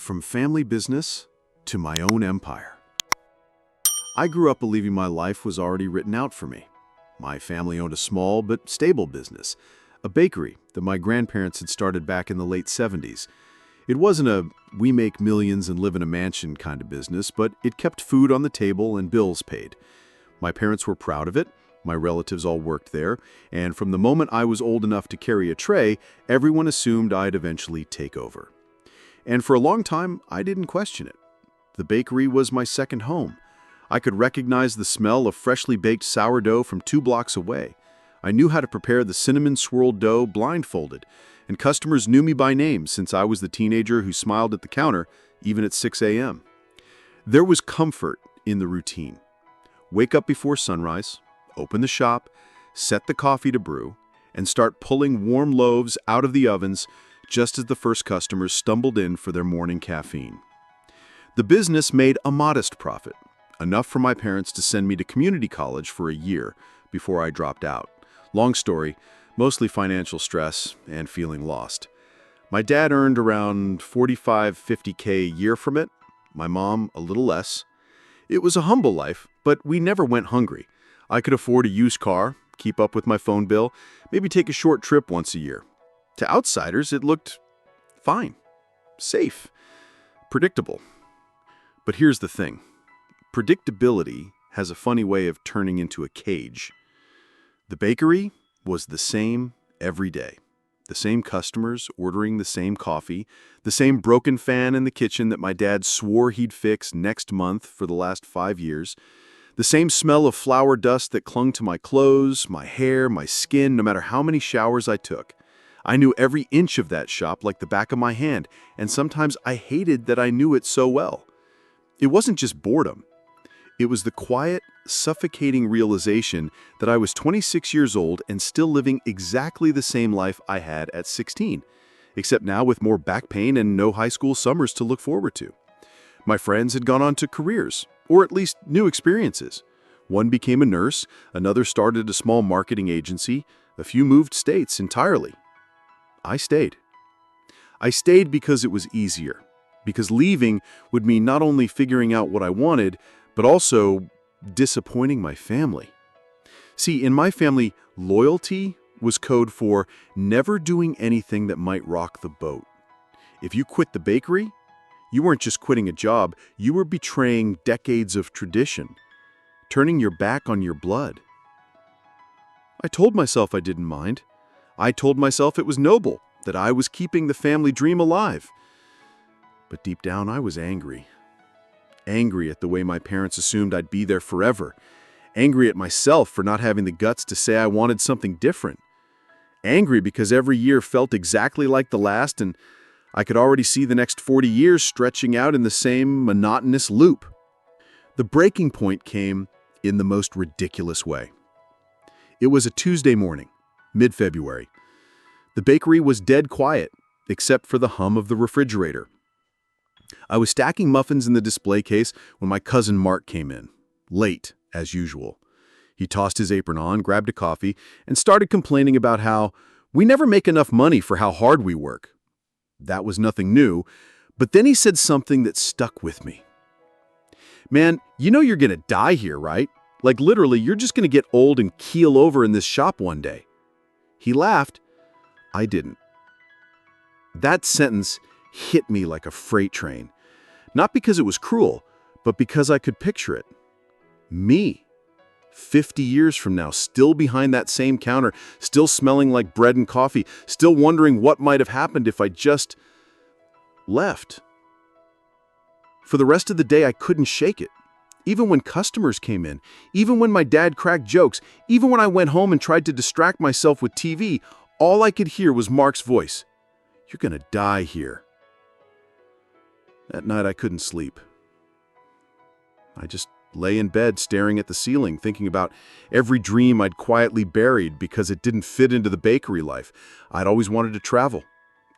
From family business to my own empire. I grew up believing my life was already written out for me. My family owned a small but stable business, a bakery that my grandparents had started back in the late 70s. It wasn't a we make millions and live in a mansion kind of business, but it kept food on the table and bills paid. My parents were proud of it. My relatives all worked there, and from the moment I was old enough to carry a tray, everyone assumed I'd eventually take over. And for a long time, I didn't question it. The bakery was my second home. I could recognize the smell of freshly baked sourdough from 2 blocks away. I knew how to prepare the cinnamon swirled dough blindfolded, and customers knew me by name since I was the teenager who smiled at the counter, even at 6 a.m. There was comfort in the routine. Wake up before sunrise, open the shop, set the coffee to brew, and start pulling warm loaves out of the ovens just as the first customers stumbled in for their morning caffeine. The business made a modest profit, enough for my parents to send me to community college for a year before I dropped out. Long story, mostly financial stress and feeling lost. My dad earned around $45–50K a year from it, my mom a little less. It was a humble life, but we never went hungry. I could afford a used car, keep up with my phone bill, maybe take a short trip once a year. To outsiders, it looked fine, safe, predictable. But here's the thing. Predictability has a funny way of turning into a cage. The bakery was the same every day. The same customers ordering the same coffee, the same broken fan in the kitchen that my dad swore he'd fix next month for the last 5 years, the same smell of flour dust that clung to my clothes, my hair, my skin, no matter how many showers I took. I knew every inch of that shop like the back of my hand, and sometimes I hated that I knew it so well. It wasn't just boredom. It was the quiet, suffocating realization that I was 26 years old and still living exactly the same life I had at 16, except now with more back pain and no high school summers to look forward to. My friends had gone on to careers, or at least new experiences. One became a nurse, another started a small marketing agency, a few moved states entirely. I stayed. I stayed because it was easier, because leaving would mean not only figuring out what I wanted, but also disappointing my family. See, in my family, loyalty was code for never doing anything that might rock the boat. If you quit the bakery, you weren't just quitting a job, you were betraying decades of tradition, turning your back on your blood. I told myself I didn't mind. I told myself it was noble, that I was keeping the family dream alive. But deep down, I was angry. Angry at the way my parents assumed I'd be there forever. Angry at myself for not having the guts to say I wanted something different. Angry because every year felt exactly like the last, and I could already see the next 40 years stretching out in the same monotonous loop. The breaking point came in the most ridiculous way. It was a Tuesday morning, mid-February. The bakery was dead quiet, except for the hum of the refrigerator. I was stacking muffins in the display case when my cousin Mark came in, late, as usual. He tossed his apron on, grabbed a coffee, and started complaining about how we never make enough money for how hard we work. That was nothing new, but then he said something that stuck with me. Man, you know you're gonna die here, right? Like literally, you're just gonna get old and keel over in this shop one day. He laughed. I didn't. That sentence hit me like a freight train. Not because it was cruel, but because I could picture it. Me, 50 years from now, still behind that same counter, still smelling like bread and coffee, still wondering what might have happened if I just left. For the rest of the day, I couldn't shake it. Even when customers came in, even when my dad cracked jokes, even when I went home and tried to distract myself with TV, all I could hear was Mark's voice. You're gonna die here. That night, I couldn't sleep. I just lay in bed staring at the ceiling, thinking about every dream I'd quietly buried because it didn't fit into the bakery life. I'd always wanted to travel,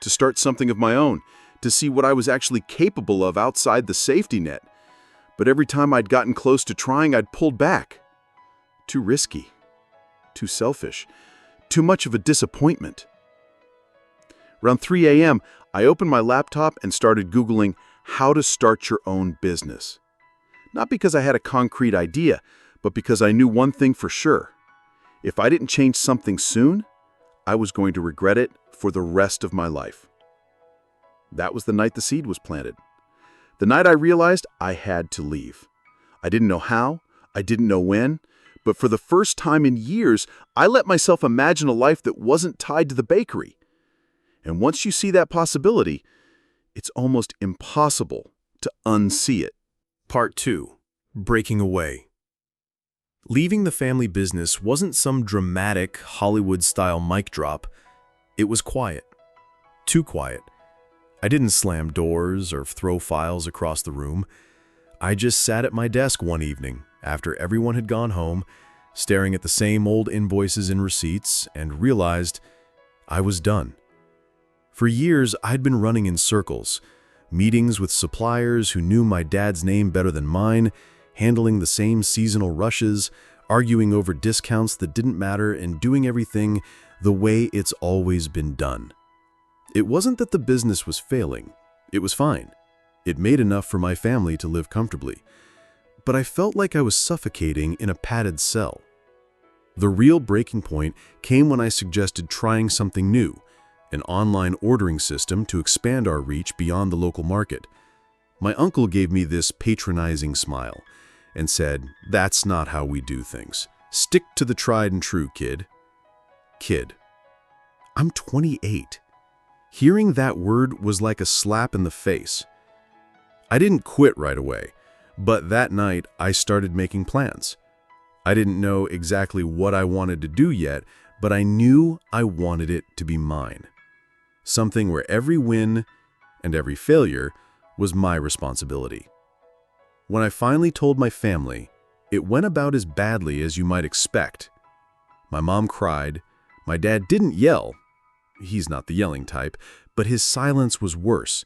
to start something of my own, to see what I was actually capable of outside the safety net. But every time I'd gotten close to trying, I'd pulled back. Too risky, too selfish, too much of a disappointment. Around 3 a.m., I opened my laptop and started Googling how to start your own business. Not because I had a concrete idea, but because I knew one thing for sure. If I didn't change something soon, I was going to regret it for the rest of my life. That was the night the seed was planted. The night I realized I had to leave. I didn't know how, I didn't know when, but for the first time in years, I let myself imagine a life that wasn't tied to the bakery. And once you see that possibility, it's almost impossible to unsee it. Part 2. Breaking Away. Leaving the family business wasn't some dramatic Hollywood-style mic drop. It was quiet. Too quiet. I didn't slam doors or throw files across the room. I just sat at my desk one evening after everyone had gone home, staring at the same old invoices and receipts, and realized I was done. For years, I'd been running in circles, meetings with suppliers who knew my dad's name better than mine, handling the same seasonal rushes, arguing over discounts that didn't matter, and doing everything the way it's always been done. It wasn't that the business was failing. It was fine. It made enough for my family to live comfortably. But I felt like I was suffocating in a padded cell. The real breaking point came when I suggested trying something new, an online ordering system to expand our reach beyond the local market. My uncle gave me this patronizing smile and said, "That's not how we do things. Stick to the tried and true, kid." Kid. I'm 28. Hearing that word was like a slap in the face. I didn't quit right away, but that night I started making plans. I didn't know exactly what I wanted to do yet, but I knew I wanted it to be mine. Something where every win and every failure was my responsibility. When I finally told my family, it went about as badly as you might expect. My mom cried. My dad didn't yell. He's not the yelling type, but his silence was worse.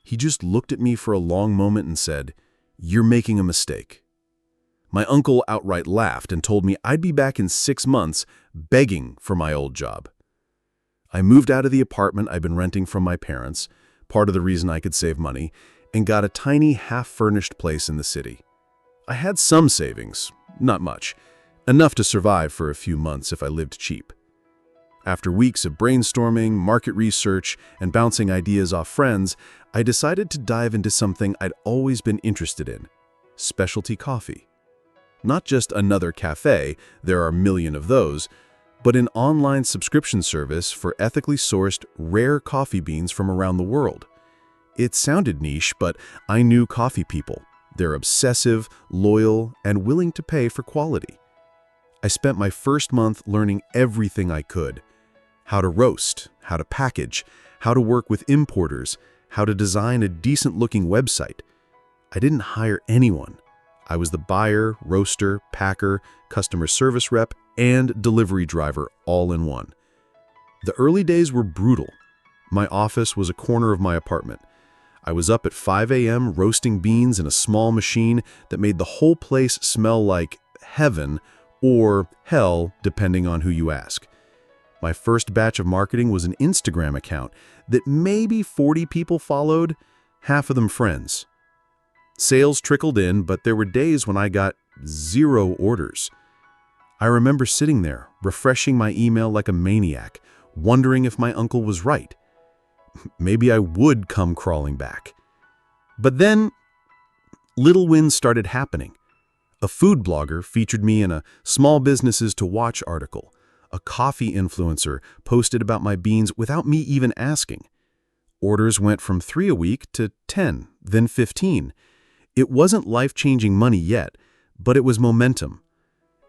He just looked at me for a long moment and said, "You're making a mistake." My uncle outright laughed and told me I'd be back in 6 months begging for my old job. I moved out of the apartment I'd been renting from my parents, part of the reason I could save money, and got a tiny half-furnished place in the city. I had some savings, not much, enough to survive for a few months if I lived cheap. After weeks of brainstorming, market research, and bouncing ideas off friends, I decided to dive into something I'd always been interested in: specialty coffee. Not just another cafe, there are a million of those, but an online subscription service for ethically sourced, rare coffee beans from around the world. It sounded niche, but I knew coffee people. They're obsessive, loyal, and willing to pay for quality. I spent my first month learning everything I could: how to roast, how to package, how to work with importers, how to design a decent-looking website. I didn't hire anyone. I was the buyer, roaster, packer, customer service rep, and delivery driver all in one. The early days were brutal. My office was a corner of my apartment. I was up at 5 a.m. roasting beans in a small machine that made the whole place smell like heaven or hell, depending on who you ask. My first batch of marketing was an Instagram account that maybe 40 people followed, half of them friends. Sales trickled in, but there were days when I got 0 orders. I remember sitting there, refreshing my email like a maniac, wondering if my uncle was right. Maybe I would come crawling back. But then, little wins started happening. A food blogger featured me in a Small Businesses to Watch article. A coffee influencer posted about my beans without me even asking. Orders went from 3 a week to 10, then 15. It wasn't life-changing money yet, but it was momentum.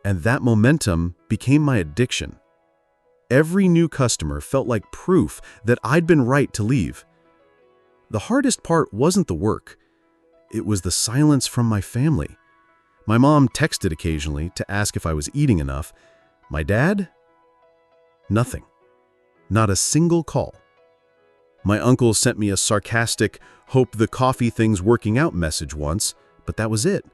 And that momentum became my addiction. Every new customer felt like proof that I'd been right to leave. The hardest part wasn't the work. It was the silence from my family. My mom texted occasionally to ask if I was eating enough. My dad? Nothing. Not a single call. My uncle sent me a sarcastic, "Hope the coffee thing's working out" message once, but that was it.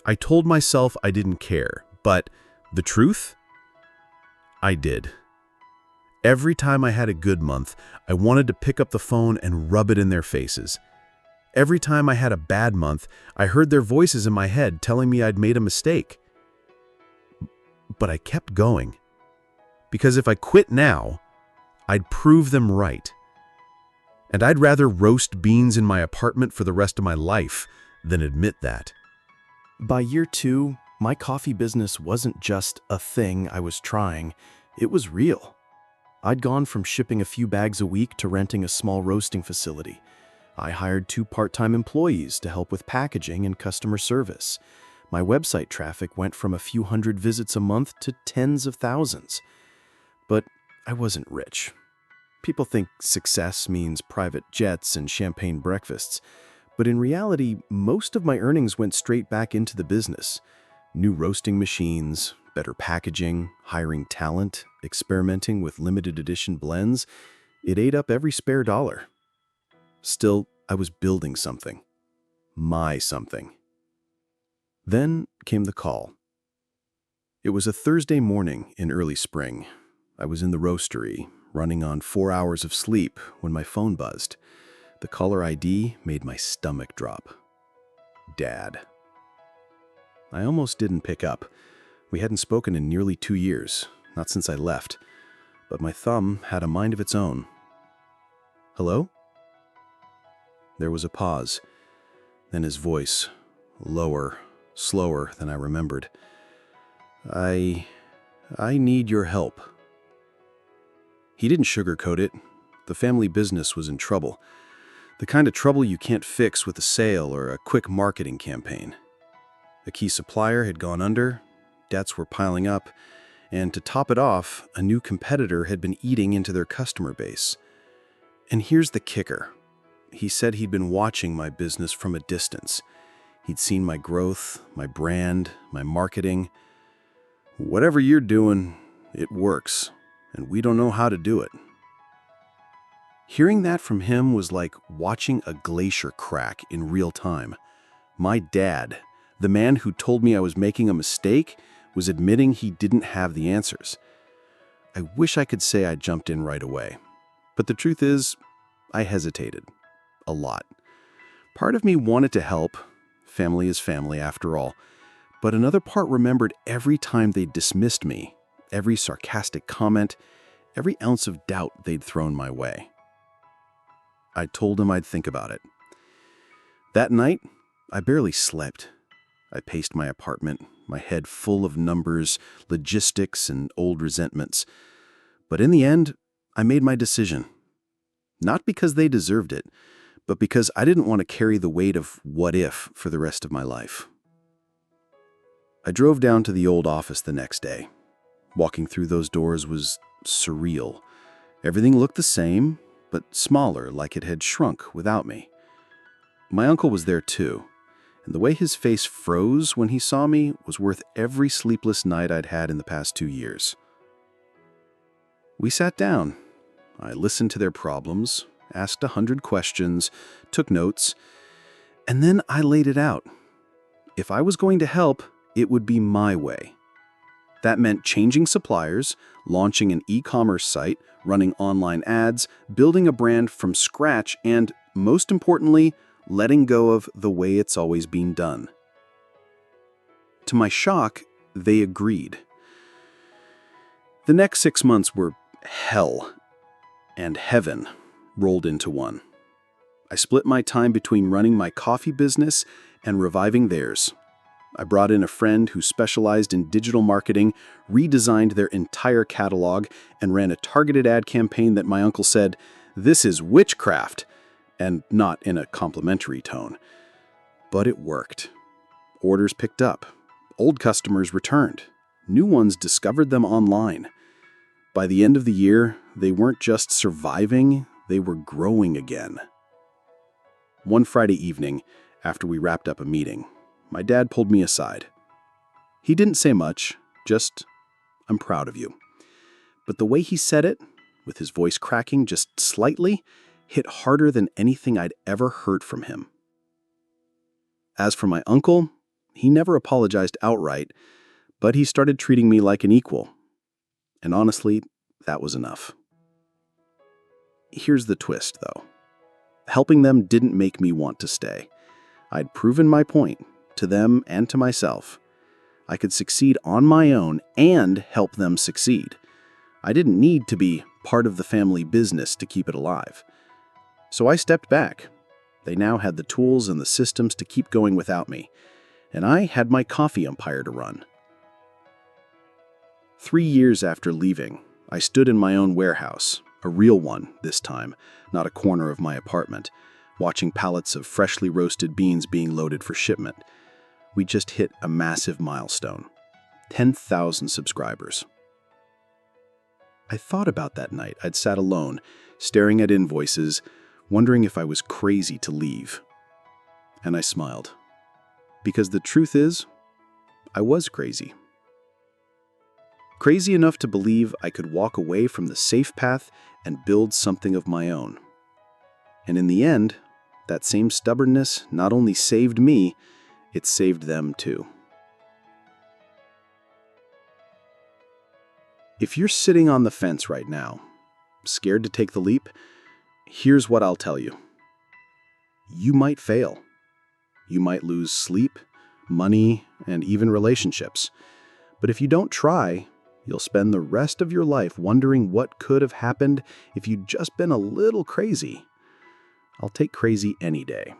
I told myself I didn't care, but the truth? I did. Every time I had a good month, I wanted to pick up the phone and rub it in their faces. Every time I had a bad month, I heard their voices in my head telling me I'd made a mistake. But I kept going. Because if I quit now, I'd prove them right. And I'd rather roast beans in my apartment for the rest of my life than admit that. By year 2, my coffee business wasn't just a thing I was trying, it was real. I'd gone from shipping a few bags a week to renting a small roasting facility. I hired 2 part-time employees to help with packaging and customer service. My website traffic went from a few hundred visits a month to tens of thousands. But I wasn't rich. People think success means private jets and champagne breakfasts. But in reality, most of my earnings went straight back into the business. New roasting machines, better packaging, hiring talent, experimenting with limited edition blends. It ate up every spare dollar. Still, I was building something. My something. Then came the call. It was a Thursday morning in early spring. I was in the roastery, running on 4 hours of sleep when my phone buzzed. The caller ID made my stomach drop. Dad. I almost didn't pick up. We hadn't spoken in nearly 2 years, not since I left. But my thumb had a mind of its own. Hello? There was a pause. Then his voice, lower, slower than I remembered. I need your help. He didn't sugarcoat it. The family business was in trouble. The kind of trouble you can't fix with a sale or a quick marketing campaign. A key supplier had gone under, debts were piling up, and to top it off, a new competitor had been eating into their customer base. And here's the kicker. He said he'd been watching my business from a distance. He'd seen my growth, my brand, my marketing. Whatever you're doing, it works, and we don't know how to do it. Hearing that from him was like watching a glacier crack in real time. My dad, the man who told me I was making a mistake, was admitting he didn't have the answers. I wish I could say I jumped in right away. But the truth is, I hesitated. A lot. Part of me wanted to help. Family is family, after all. But another part remembered every time they dismissed me, every sarcastic comment, every ounce of doubt they'd thrown my way. I told him I'd think about it. That night, I barely slept. I paced my apartment, my head full of numbers, logistics, and old resentments. But in the end, I made my decision. Not because they deserved it, but because I didn't want to carry the weight of what if for the rest of my life. I drove down to the old office the next day. Walking through those doors was surreal. Everything looked the same, but smaller, like it had shrunk without me. My uncle was there too, and the way his face froze when he saw me was worth every sleepless night I'd had in the past 2 years. We sat down. I listened to their problems, asked 100 questions, took notes, and then I laid it out. If I was going to help, it would be my way. That meant changing suppliers, launching an e-commerce site, running online ads, building a brand from scratch, and, most importantly, letting go of the way it's always been done. To my shock, they agreed. The next 6 months were hell and heaven rolled into one. I split my time between running my coffee business and reviving theirs. I brought in a friend who specialized in digital marketing, redesigned their entire catalog, and ran a targeted ad campaign that my uncle said, "This is witchcraft," and not in a complimentary tone. But it worked. Orders picked up. Old customers returned. New ones discovered them online. By the end of the year, they weren't just surviving, they were growing again. One Friday evening, after we wrapped up a meeting, my dad pulled me aside. He didn't say much, just, "I'm proud of you." But the way he said it, with his voice cracking just slightly, hit harder than anything I'd ever heard from him. As for my uncle, he never apologized outright, but he started treating me like an equal. And honestly, that was enough. Here's the twist, though. Helping them didn't make me want to stay. I'd proven my point, to them and to myself. I could succeed on my own and help them succeed. I didn't need to be part of the family business to keep it alive. So I stepped back. They now had the tools and the systems to keep going without me, and I had my coffee empire to run. 3 years after leaving, I stood in my own warehouse, a real one this time, not a corner of my apartment, watching pallets of freshly roasted beans being loaded for shipment. We just hit a massive milestone, 10,000 subscribers. I thought about that night I'd sat alone, staring at invoices, wondering if I was crazy to leave. And I smiled. Because the truth is, I was crazy. Crazy enough to believe I could walk away from the safe path and build something of my own. And in the end, that same stubbornness not only saved me, it saved them too. If you're sitting on the fence right now, scared to take the leap, here's what I'll tell you. You might fail. You might lose sleep, money, and even relationships. But if you don't try, you'll spend the rest of your life wondering what could have happened if you'd just been a little crazy. I'll take crazy any day.